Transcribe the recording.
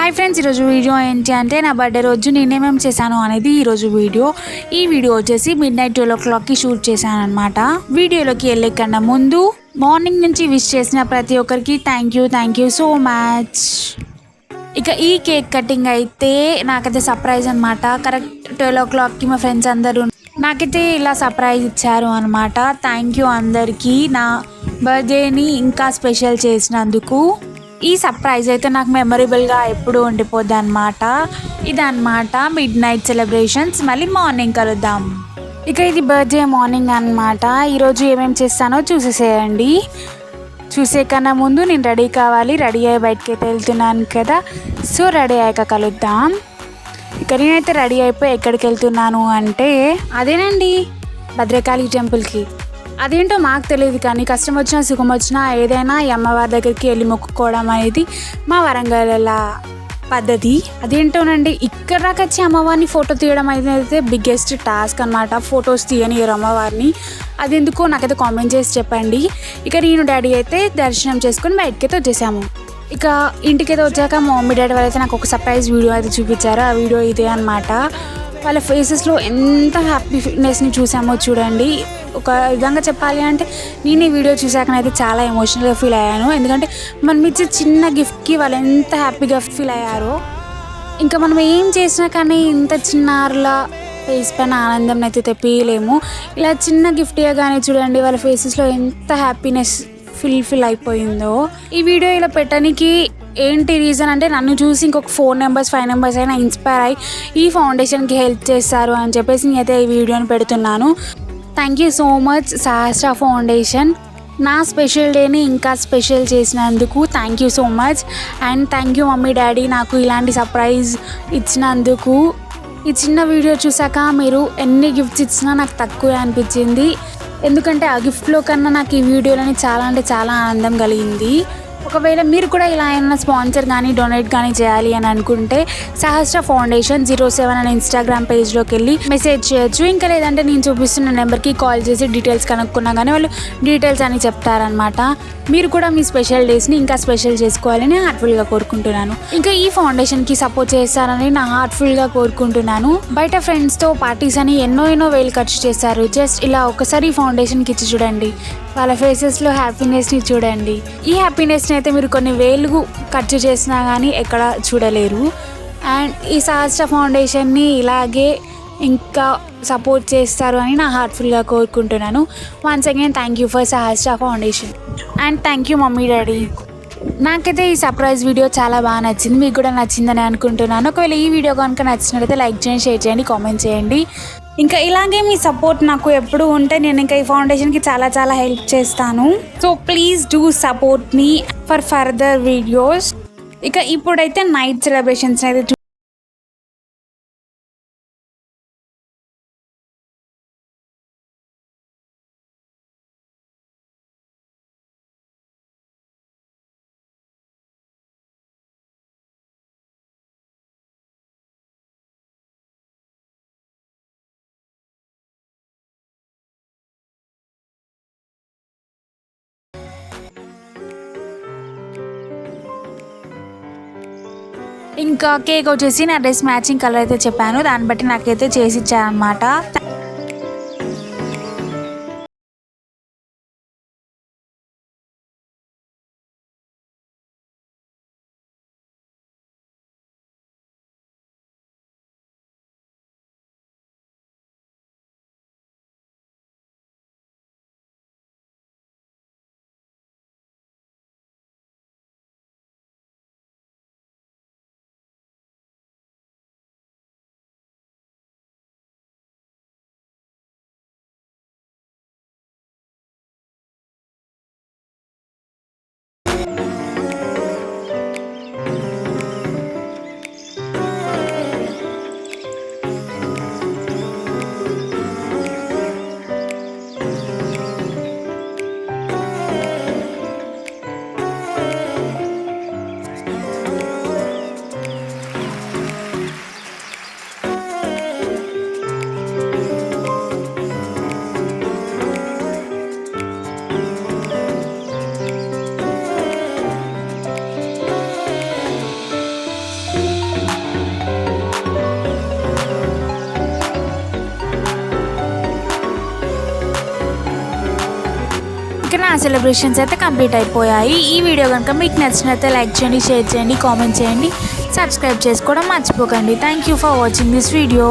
Hi friends, ఈరోజు video ఏంటి అంటే నా బర్త్డే రోజు నేనేమేమి చేశాను అనేది ఈరోజు వీడియో. ఈ వీడియో వచ్చేసి మిడ్-నైట్ 12 o'clockకి షూట్ చేశాను అనమాట. వీడియోలోకి వెళ్ళే కన్నా ముందు మార్నింగ్ నుంచి విష్ చేసిన ప్రతి ఒక్కరికి థ్యాంక్ యూ సో మచ్. ఇక ఈ కేక్ కటింగ్ అయితే నాకైతే సర్ప్రైజ్ అనమాట. కరెక్ట్ 12 o'clockకి మా ఫ్రెండ్స్ అందరూ నాకైతే ఇలా సర్ప్రైజ్ ఇచ్చారు అనమాట. థ్యాంక్ యూ అందరికీ నా బర్త్డేని ఇంకా స్పెషల్ చేసినందుకు. ఈ సర్ప్రైజ్ అయితే నాకు మెమరబుల్గా ఎప్పుడు ఉండిపోద్ది అనమాట. ఇదన్నమాట మిడ్-నైట్ సెలబ్రేషన్స్. మళ్ళీ మార్నింగ్ కలుద్దాం. ఇక ఇది బర్త్డే మార్నింగ్ అనమాట. ఈరోజు ఏమేమి చేస్తానో చూసేసేయండి. చూసే కన్నా ముందు నేను రెడీ కావాలి. రెడీ అయ్యి బయటకి అయితే వెళ్తున్నాను కదా, సో రెడీ అయ్యాక కలుద్దాం. ఇక నేనైతే రెడీ అయిపోయి ఎక్కడికి వెళ్తున్నాను అంటే అదేనండి, భద్రకాళి టెంపుల్కి. అదేంటో మాకు తెలియదు కానీ కష్టం వచ్చినా సుఖం వచ్చినా ఏదైనా ఈ అమ్మవారి దగ్గరికి వెళ్ళి మొక్కుకోవడం అనేది మా వరంగల్ పద్ధతి. అదేంటోనండి, ఇక్కడ దాకా వచ్చి అమ్మవారిని ఫోటో తీయడం అయితే బిగ్గెస్ట్ టాస్క్ అనమాట. ఫొటోస్ తీయనియరు అమ్మవారిని. అది ఎందుకో నాకైతే కామెంట్ చేసి చెప్పండి. ఇక నేను డాడీ అయితే దర్శనం చేసుకొని బయటకైతే వచ్చేసాము. ఇక ఇంటికైతే వచ్చాక మా మమ్మీ డాడీ వాళ్ళైతే నాకు ఒక సర్ప్రైజ్ వీడియో అయితే చూపించారు. ఆ వీడియో ఇదే అనమాట. వాళ్ళ ఫేసెస్లో ఎంత హ్యాపీనెస్ని చూసామో చూడండి. ఒక విధంగా చెప్పాలి అంటే నేను ఈ వీడియో చూసాకనైతే చాలా ఎమోషనల్గా ఫీల్ అయ్యాను. ఎందుకంటే మనం ఇచ్చే చిన్న గిఫ్ట్కి వాళ్ళు ఎంత హ్యాపీగా ఫీల్ అయ్యారో. ఇంకా మనం ఏం చేసినా కానీ ఇంత చిన్నారులా ఫేస్ పైన ఆనందం అయితే తెప్పియలేము. ఇలా చిన్న గిఫ్ట్ ఇవ్వగానే చూడండి వాళ్ళ ఫేసెస్లో ఎంత హ్యాపీనెస్ ఫీల్ అయిపోయిందో. ఈ వీడియో ఇలా పెట్టడానికి ఏంటి రీజన్ అంటే నన్ను చూసి ఇంకొక 4 members 5 members అయినా ఇన్స్పైర్ అయ్యి ఈ ఫౌండేషన్కి హెల్ప్ చేస్తారు అని చెప్పేసి నేనైతే ఈ వీడియోని పెడుతున్నాను. Thank you so much Sahasra foundation. నా స్పెషల్ డేని ఇంకా స్పెషల్ చేసినందుకు thank you so much. And thank you mummy daddy నాకు ఇలాంటి సర్ప్రైజ్ ఇచ్చినందుకు. ఈ చిన్న వీడియో చూసాక మీరు ఎన్ని గిఫ్ట్స్ ఇచ్చినా నాకు తక్కువే అనిపించింది. ఎందుకంటే ఆ గిఫ్ట్లో కన్నా నాకు ఈ వీడియోలని చాలా అంటే చాలా ఆనందం కలిగింది. ఒకవేళ మీరు కూడా ఇలా ఏమైనా స్పాన్సర్ కానీ డొనేట్ కానీ చేయాలి అని అనుకుంటే సహస్ర ఫౌండేషన్ 07 అనే ఇన్స్టాగ్రామ్ పేజ్లోకి వెళ్ళి మెసేజ్ చేయొచ్చు. ఇంకా లేదంటే నేను చూపిస్తున్న నెంబర్కి కాల్ చేసి డీటెయిల్స్ కనుక్కున్నా కానీ వాళ్ళు డీటెయిల్స్ అని చెప్తారనమాట. మీరు కూడా మీ స్పెషల్ డేస్ని ఇంకా స్పెషల్ చేసుకోవాలని హార్ట్ఫుల్గా కోరుకుంటున్నాను. ఇంకా ఈ ఫౌండేషన్కి సపోర్ట్ చేస్తారని నా హార్ట్ఫుల్గా కోరుకుంటున్నాను. బయట ఫ్రెండ్స్తో పార్టీస్ అని ఎన్నో వేలు ఖర్చు చేస్తారు. జస్ట్ ఇలా ఒకసారి ఈ ఫౌండేషన్కి ఇచ్చి చూడండి, వాళ్ళ ఫేసెస్లో హ్యాపీనెస్ని చూడండి. ఈ హ్యాపీనెస్ని అయితే మీరు కొన్ని వేలు ఖర్చు చేసినా కానీ ఎక్కడ చూడలేరు. అండ్ ఈ సహస్ర ఫౌండేషన్ని ఇలాగే ఇంకా సపోర్ట్ చేస్తారు అని నా హార్ట్ఫుల్గా కోరుకుంటున్నాను. Once again thank you for Sahasra foundation and thank you mummy daddy. నాకైతే ఈ సర్ప్రైజ్ వీడియో చాలా బాగా నచ్చింది. మీకు కూడా నచ్చిందని అనుకుంటున్నాను. ఒకవేళ ఈ వీడియో కనుక నచ్చినట్లయితే లైక్ చేయండి, షేర్ చేయండి, కామెంట్ చేయండి. ఇంకా ఇలాగే మీ సపోర్ట్ నాకు ఎప్పుడు ఉంటే నేను ఇంకా ఈ ఫౌండేషన్కి చాలా హెల్ప్ చేస్తాను. So please do support me for further videos. ఇక ఇప్పుడైతే నైట్ సెలబ్రేషన్స్ అయితే ఇంకా కేక్ వచ్చేసి నా డ్రెస్ మ్యాచింగ్ కలర్ అయితే చెప్పాను, దాన్ని బట్టి నాకైతే చేసి ఇచ్చారనమాట. ఇంకా నా సెలబ్రేషన్స్ అయితే కంప్లీట్ అయిపోయాయి. ఈ వీడియో కనుక మీకు నచ్చినట్లయితే లైక్ చేయండి, షేర్ చేయండి, కామెంట్ చేయండి, సబ్స్క్రైబ్ చేసుకోవడం మర్చిపోకండి. Thank you for watching this video.